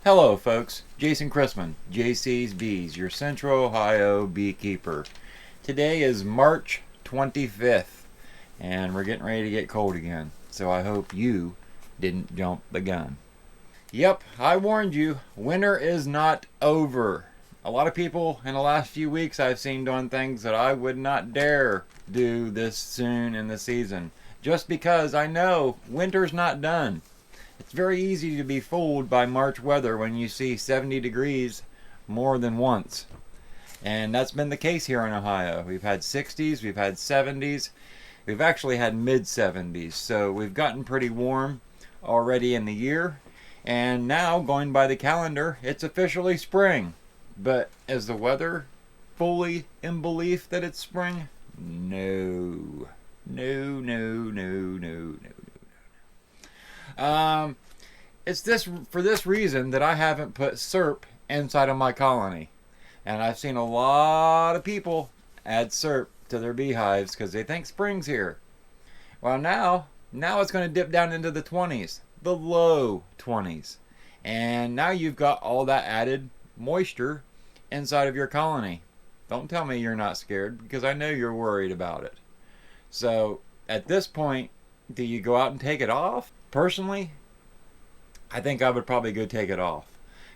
Hello folks, Jason Chrisman, JC's Bees, your Central Ohio beekeeper. Today is March 25th and we're getting ready to get cold again, so I hope you didn't jump the gun. Yep, I warned you, winter is not over. A lot of people in the last few weeks I've seen doing things that I would not dare do this soon in the season, just because I know winter's not done. It's very easy to be fooled by March weather when you see 70 degrees more than once. And that's been the case here in Ohio. We've had 60s, we've had 70s, we've actually had mid-70s. So we've gotten pretty warm already in the year. And now, going by the calendar, it's officially spring. But is the weather fully in belief that it's spring? No. No, no, no, no, no. It's for this reason that I haven't put SERP inside of my colony. And I've seen a lot of people add SERP to their beehives because they think spring's here. Well, now it's going to dip down into the 20s, the low 20s. And now you've got all that added moisture inside of your colony. Don't tell me you're not scared, because I know you're worried about it. So at this point, do you go out and take it off? Personally, I think I would probably go take it off,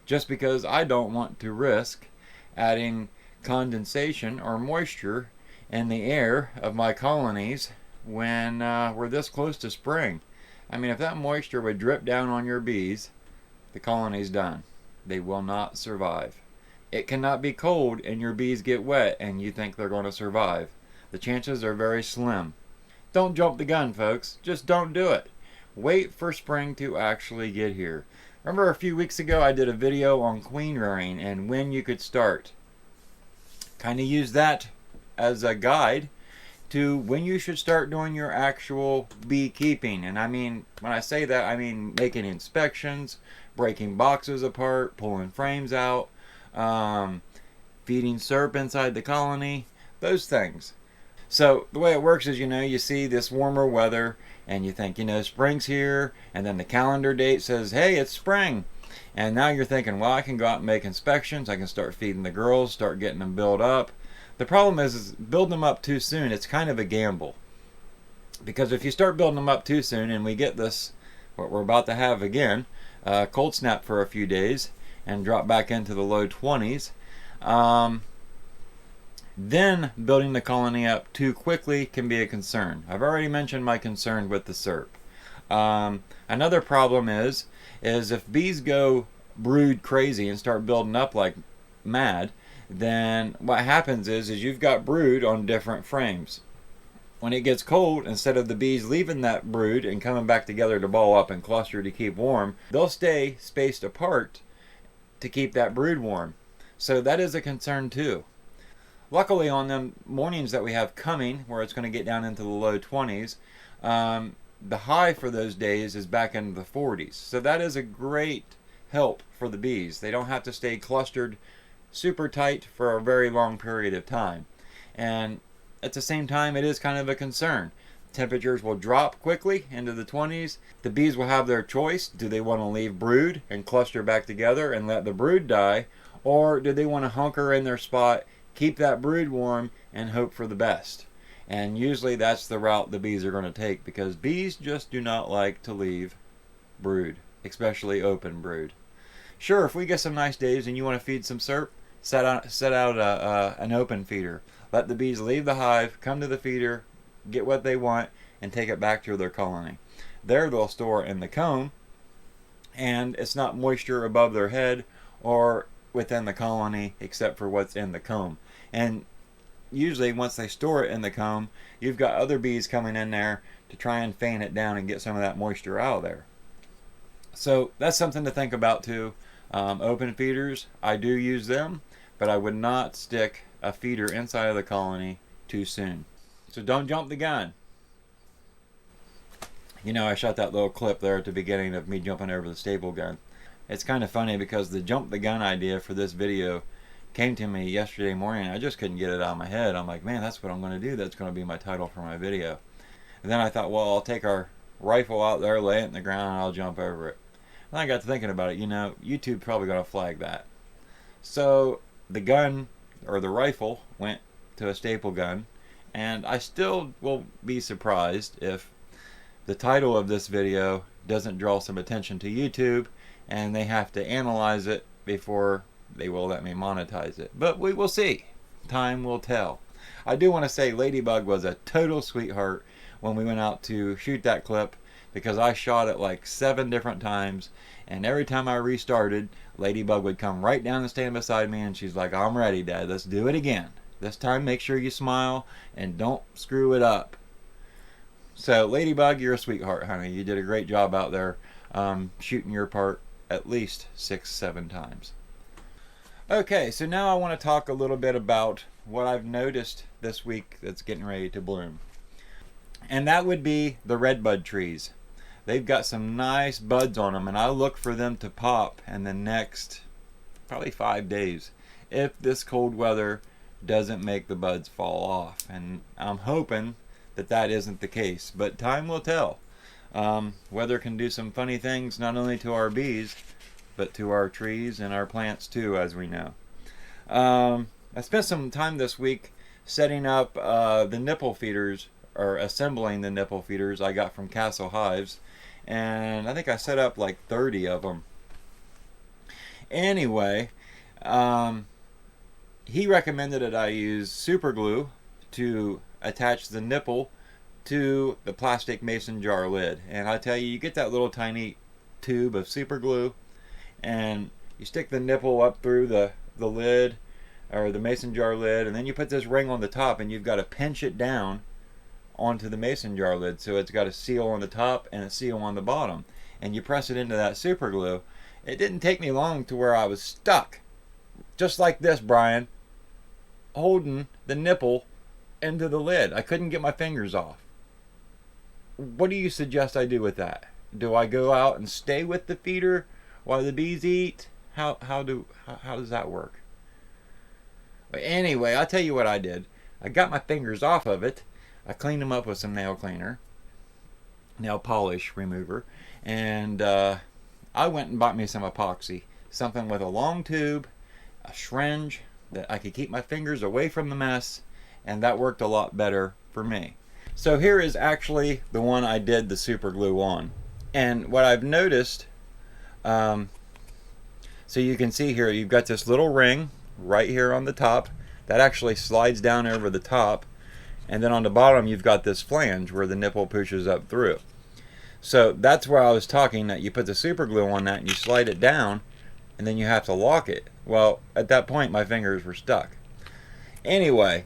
just because I don't want to risk adding condensation or moisture in the air of my colonies when we're this close to spring. I mean, if that moisture would drip down on your bees, the colony's done. They will not survive. It cannot be cold and your bees get wet and you think they're going to survive. The chances are very slim. Don't jump the gun, folks. Just don't do it. Wait for spring to actually get here. Remember a few weeks ago I did a video on queen rearing and when you could start. Kind of use that as a guide to when you should start doing your actual beekeeping. And I mean, when I say that, I mean making inspections, breaking boxes apart, pulling frames out, feeding SERP inside the colony, those things. So the way it works is, you see this warmer weather and you think, spring's here, and then the calendar date says, hey, it's spring. And now you're thinking, well, I can go out and make inspections, I can start feeding the girls, start getting them built up. The problem is building them up too soon, it's kind of a gamble. Because if you start building them up too soon and we get this, what we're about to have again, cold snap for a few days and drop back into the low 20s, then building the colony up too quickly can be a concern. I've already mentioned my concern with the SERP. Another problem is if bees go brood crazy and start building up like mad, then what happens is you've got brood on different frames. When it gets cold, instead of the bees leaving that brood and coming back together to ball up and cluster to keep warm, they'll stay spaced apart to keep that brood warm. So that is a concern too. Luckily, on them mornings that we have coming, where it's going to get down into the low 20s, the high for those days is back into the 40s. So that is a great help for the bees. They don't have to stay clustered super tight for a very long period of time. And at the same time, it is kind of a concern. Temperatures will drop quickly into the 20s. The bees will have their choice. Do they want to leave brood and cluster back together and let the brood die? Or do they want to hunker in their spot, keep that brood warm, and hope for the best? And usually that's the route the bees are going to take, because bees just do not like to leave brood, especially open brood. Sure, if we get some nice days and you want to feed some SERP, set out an open feeder. Let the bees leave the hive, come to the feeder, get what they want, and take it back to their colony. There they'll store it in the comb, and it's not moisture above their head or within the colony except for what's in the comb. And usually once they store it in the comb, you've got other bees coming in there to try and fan it down and get some of that moisture out of there. So that's something to think about too. Open feeders, I do use them, but I would not stick a feeder inside of the colony too soon. So don't jump the gun. I shot that little clip there at the beginning of me jumping over the staple gun. It's kind of funny because the jump the gun idea for this video came to me yesterday morning. I just couldn't get it out of my head. I'm like, man, that's what I'm going to do. That's going to be my title for my video. And then I thought, well, I'll take our rifle out there, lay it in the ground, and I'll jump over it. I got to thinking about it. You know, YouTube probably going to flag that. So the gun, or the rifle, went to a staple gun, and I still will be surprised if the title of this video doesn't draw some attention to YouTube and they have to analyze it before they will let me monetize it. But we will see. Time will tell. I do want to say Ladybug was a total sweetheart when we went out to shoot that clip, because I shot it like 7 different times, and every time I restarted, Ladybug would come right down and stand beside me, and she's like, I'm ready, Dad, let's do it again. This time make sure you smile and don't screw it up. So Ladybug, you're a sweetheart, honey. You did a great job out there shooting your part at least 6-7 times. Okay, so now I want to talk a little bit about what I've noticed this week that's getting ready to bloom. And that would be the redbud trees. They've got some nice buds on them, and I look for them to pop in the next probably 5 days if this cold weather doesn't make the buds fall off. And I'm hoping that that isn't the case, but time will tell. Weather can do some funny things, not only to our bees, but to our trees and our plants too, as we know. I spent some time this week setting up the nipple feeders, or assembling the nipple feeders I got from Castle Hives, and I think I set up like 30 of them. Anyway, he recommended that I use super glue to attach the nipple to the plastic mason jar lid. And I tell you, you get that little tiny tube of super glue, and you stick the nipple up through the lid, or the mason jar lid, and then you put this ring on the top, and you've got to pinch it down onto the mason jar lid, so it's got a seal on the top and a seal on the bottom, and you press it into that super glue. It didn't take me long to where I was stuck, just like this, Brian, holding the nipple into the lid. I couldn't get my fingers off. What do you suggest I do with that? Do I go out and stay with the feeder while the bees eat? How does that work? But anyway, I'll tell you what I did. I got my fingers off of it. I cleaned them up with some nail cleaner, nail polish remover, and I went and bought me some epoxy, something with a long tube, a syringe that I could keep my fingers away from the mess, and that worked a lot better for me. So here is actually the one I did the super glue on, and what I've noticed, so you can see here, you've got this little ring right here on the top that actually slides down over the top, and then on the bottom you've got this flange where the nipple pushes up through. So that's where I was talking, that you put the super glue on that and you slide it down, and then you have to lock it. Well, at that point my fingers were stuck. Anyway,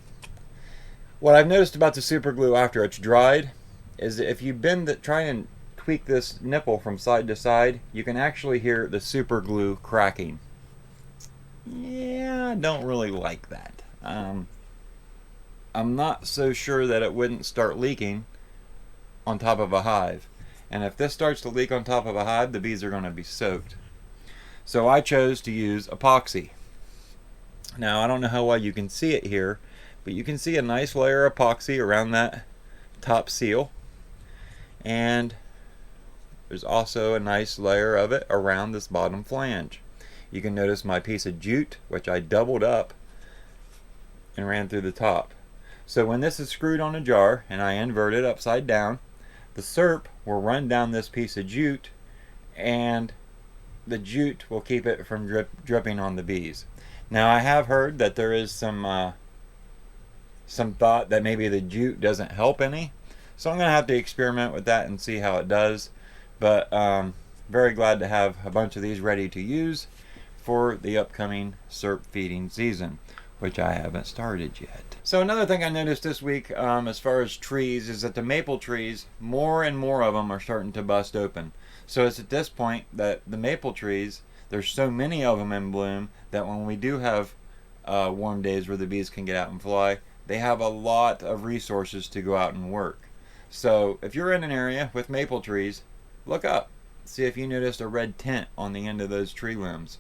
what I've noticed about the super glue after it's dried is that if you try and tweak this nipple from side to side, you can actually hear the super glue cracking. Yeah, I don't really like that. I'm not so sure that it wouldn't start leaking on top of a hive. And if this starts to leak on top of a hive, the bees are going to be soaked. So I chose to use epoxy. Now, I don't know how well you can see it here, but you can see a nice layer of epoxy around that top seal. And there's also a nice layer of it around this bottom flange. You can notice my piece of jute, which I doubled up and ran through the top. So when this is screwed on a jar and I invert it upside down, the syrup will run down this piece of jute, and the jute will keep it from dripping on the bees. Now, I have heard that there is some thought that maybe the jute doesn't help any, so I'm going to have to experiment with that and see how it does. But very glad to have a bunch of these ready to use for the upcoming syrup feeding season, which I haven't started yet. So another thing I noticed this week as far as trees is that the maple trees, more and more of them are starting to bust open. So it's at this point that the maple trees, there's so many of them in bloom that when we do have warm days where the bees can get out and fly, they have a lot of resources to go out and work. So if you're in an area with maple trees, look up. See if you noticed a red tint on the end of those tree limbs.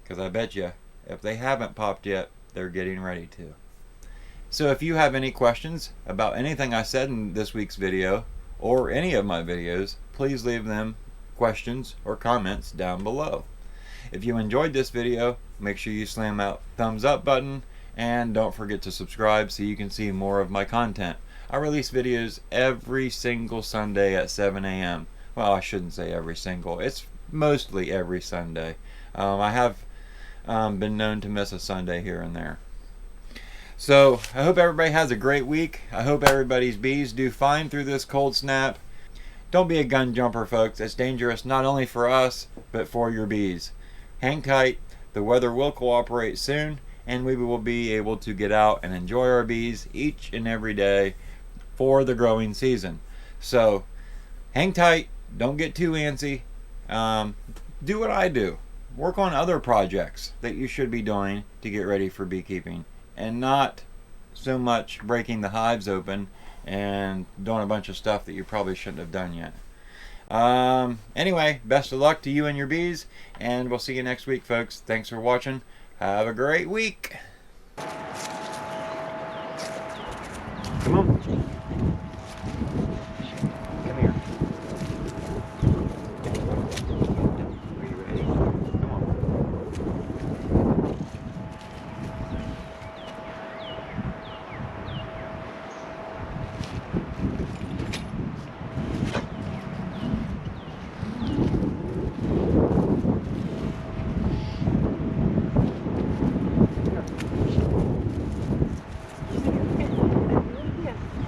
Because I bet you, if they haven't popped yet, they're getting ready to. So if you have any questions about anything I said in this week's video, or any of my videos, please leave them questions, or comments down below. If you enjoyed this video, make sure you slam that thumbs up button, and don't forget to subscribe so you can see more of my content. I release videos every single Sunday at 7 a.m. Well, I shouldn't say every single. It's mostly every Sunday. I have been known to miss a Sunday here and there. So I hope everybody has a great week. I hope everybody's bees do fine through this cold snap. Don't be a gun jumper, folks. It's dangerous not only for us, but for your bees. Hang tight. The weather will cooperate soon, and we will be able to get out and enjoy our bees each and every day for the growing season. So hang tight. Don't get too antsy. Do what I do. Work on other projects that you should be doing to get ready for beekeeping, and not so much breaking the hives open and doing a bunch of stuff that you probably shouldn't have done yet. Anyway, best of luck to you and your bees, and we'll see you next week, folks. Thanks for watching. Have a great week. Come on. Come here. Are you ready? Come on.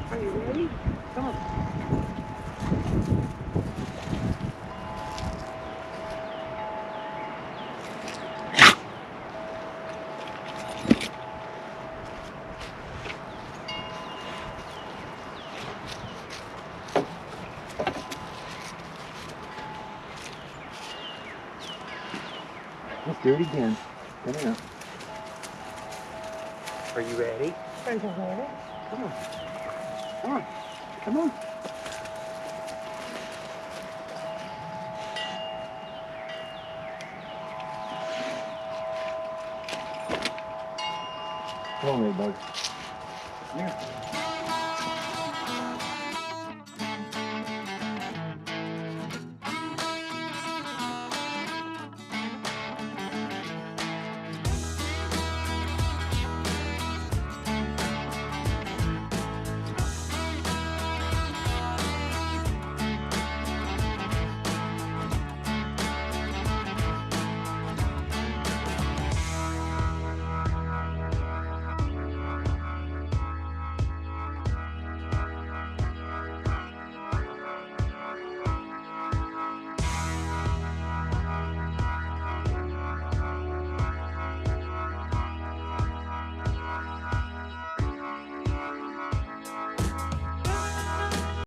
Are you ready? Come on. Let's do it again. Come here. Are you ready? Are you ready? Come on. Come on. Come on. Come on, Ladybug. Come here.